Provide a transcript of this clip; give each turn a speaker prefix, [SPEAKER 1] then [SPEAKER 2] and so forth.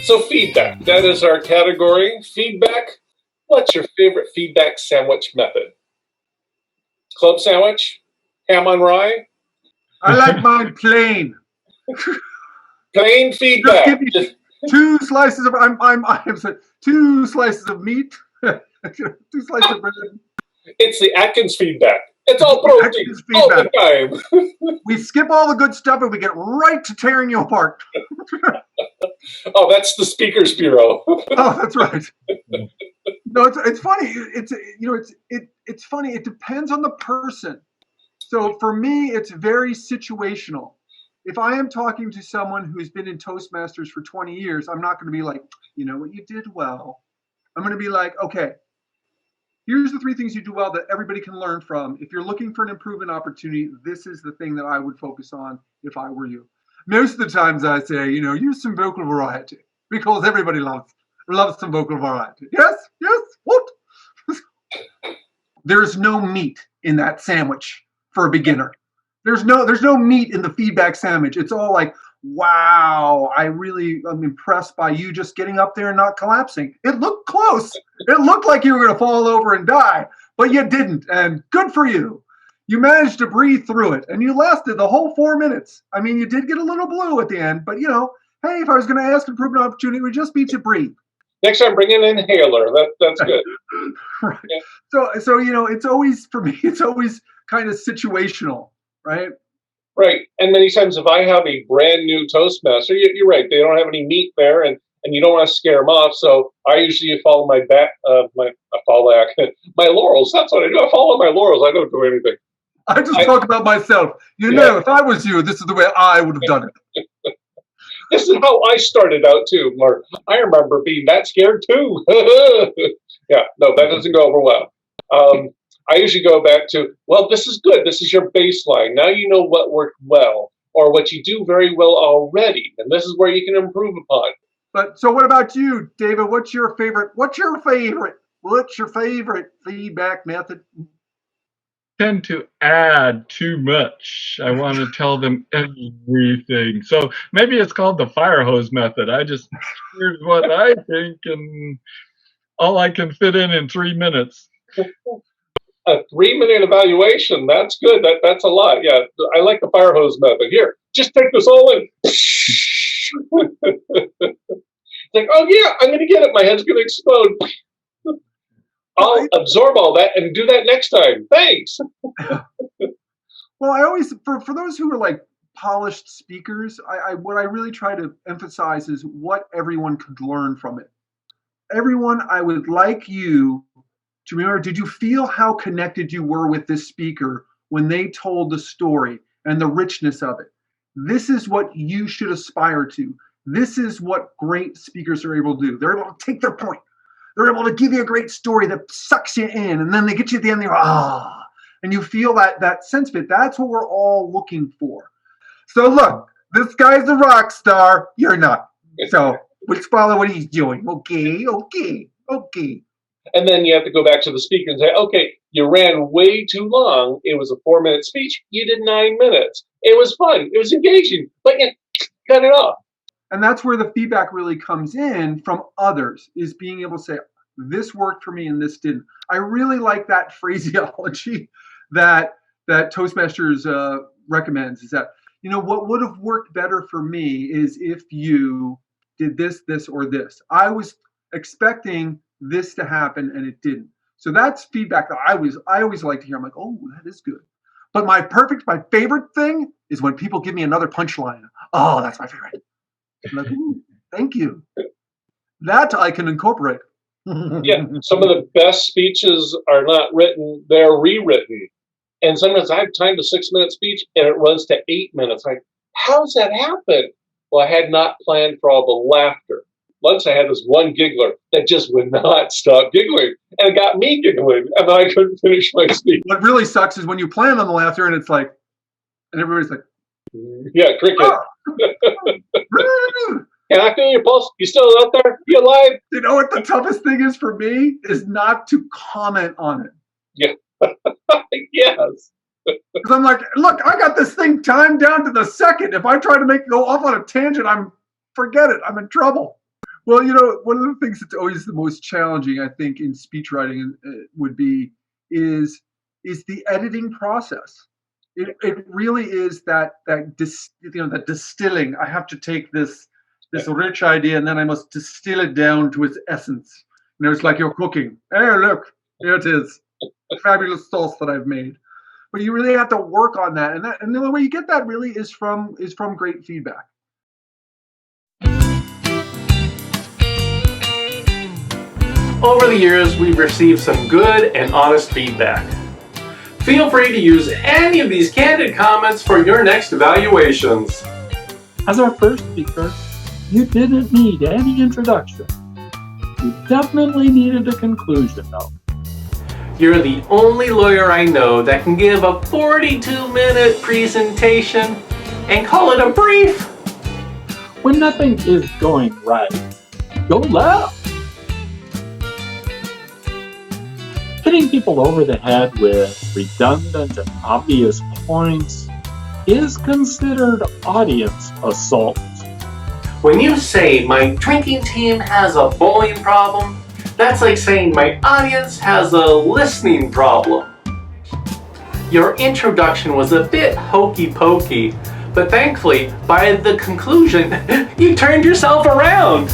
[SPEAKER 1] So feedback, that is our category. Feedback. What's your favorite feedback sandwich method? Club sandwich? Ham on rye?
[SPEAKER 2] I like mine plain.
[SPEAKER 1] Plain feedback.
[SPEAKER 2] Just give me two slices of two slices of meat, 2 slices of bread.
[SPEAKER 1] It's the Atkins feedback. It's all protein all the time.
[SPEAKER 2] We skip all the good stuff and we get right to tearing you apart.
[SPEAKER 1] Oh, that's the Speakers Bureau.
[SPEAKER 2] Oh, that's right. No, it's funny. It's funny. It depends on the person. So for me, it's very situational. If I am talking to someone who's been in Toastmasters for 20 years, I'm not going to be like, you know what, you did well. I'm going to be like, okay, here's the 3 things you do well that everybody can learn from. If you're looking for an improvement opportunity, this is the thing that I would focus on if I were you. Most of the times I say, use some vocal variety because everybody loves some vocal variety. Yes, what? There's no meat in that sandwich for a beginner. There's no meat in the feedback sandwich. It's all like, wow, I'm impressed by you just getting up there and not collapsing. It looked close. It looked like you were going to fall over and die, but you didn't. And good for you. You managed to breathe through it, and you lasted the whole 4 minutes. I mean, you did get a little blue at the end, but hey, if I was going to ask improvement opportunity, it would just be to breathe.
[SPEAKER 1] Next time, bring an inhaler. That's good.
[SPEAKER 2] Right. Yeah. So it's always, for me, it's always kind of situational, right?
[SPEAKER 1] Right. And many times if I have a brand new Toastmaster, you're right, they don't have any meat there, and you don't want to scare them off. So I usually follow my laurels. That's what I do. I follow my laurels. I don't do anything.
[SPEAKER 2] I just talk about myself. If I was you, this is the way I would have done it.
[SPEAKER 1] This is how I started out too, Mark. I remember being that scared too. Yeah, no, that doesn't go over well. I usually go back to, well, this is good. This is your baseline. Now you know what worked well or what you do very well already, and this is where you can improve upon.
[SPEAKER 2] But so what about you, David? What's your favorite feedback method?
[SPEAKER 3] Tend to add too much. I want to tell them everything. So maybe it's called the fire hose method. Here's what I think, and all I can fit in 3 minutes.
[SPEAKER 1] A 3-minute evaluation, that's good. That's a lot. Yeah, I like the fire hose method. Here, just take this all in. It's like, oh yeah, I'm going to get it. My head's going to explode. I'll absorb all that and do that next time. Thanks.
[SPEAKER 2] Well, I always, for those who are like polished speakers, what I really try to emphasize is what everyone could learn from it. Everyone, I would like you to remember, did you feel how connected you were with this speaker when they told the story and the richness of it? This is what you should aspire to. This is what great speakers are able to do. They're able to take their point. They're able to give you a great story that sucks you in, and then they get you at the end, and you're, and you feel that sense of it. That's what we're all looking for. So look, this guy's a rock star. You're not. So let's follow what he's doing. Okay.
[SPEAKER 1] And then you have to go back to the speaker and say, okay, you ran way too long. It was a 4-minute speech. You did 9 minutes. It was fun. It was engaging, but you cut it off.
[SPEAKER 2] And that's where the feedback really comes in from others, is being able to say, this worked for me and this didn't. I really like that phraseology that Toastmasters recommends, is that, what would have worked better for me is if you did this, or this. I was expecting this to happen and it didn't. So that's feedback that I always like to hear. I'm like, oh, that is good. But my favorite thing is when people give me another punchline. Oh, that's my favorite. I'm like, thank you. That I can incorporate.
[SPEAKER 1] Yeah, some of the best speeches are not written, they're rewritten. And sometimes I have timed a 6-minute speech and it runs to 8 minutes. Like, how's that happen? Well, I had not planned for all the laughter. Once I had this one giggler that just would not stop giggling, and it got me giggling, and I couldn't finish my speech.
[SPEAKER 2] What really sucks is when you plan on the laughter and it's like, and everybody's like,
[SPEAKER 1] yeah, cricket. Can I feel your pulse? You still out there? You alive?
[SPEAKER 2] You know what the toughest thing is for me is not to comment on it.
[SPEAKER 1] Yeah. Yes.
[SPEAKER 2] Because I'm like, look, I got this thing timed down to the second. If I try to go off on a tangent, forget it. I'm in trouble. Well, you know, one of the things that's always the most challenging, I think, in speech writing would be is the editing process. It really is that distilling. I have to take this rich idea and then I must distill it down to its essence. You know, it's like you're cooking. Hey, look, here it is, a fabulous sauce that I've made. But you really have to work on that, and the only way you get that really is from great feedback.
[SPEAKER 4] Over the years, we've received some good and honest feedback. Feel free to use any of these candid comments for your next evaluations.
[SPEAKER 5] As our first speaker, you didn't need any introduction. You definitely needed a conclusion, though.
[SPEAKER 4] You're the only lawyer I know that can give a 42-minute presentation and call it a brief.
[SPEAKER 5] When nothing is going right, go left. Hitting people over the head with redundant and obvious points is considered audience assault.
[SPEAKER 4] When you say my drinking team has a bowling problem, that's like saying my audience has a listening problem. Your introduction was a bit hokey pokey, but thankfully, by the conclusion, you turned yourself around.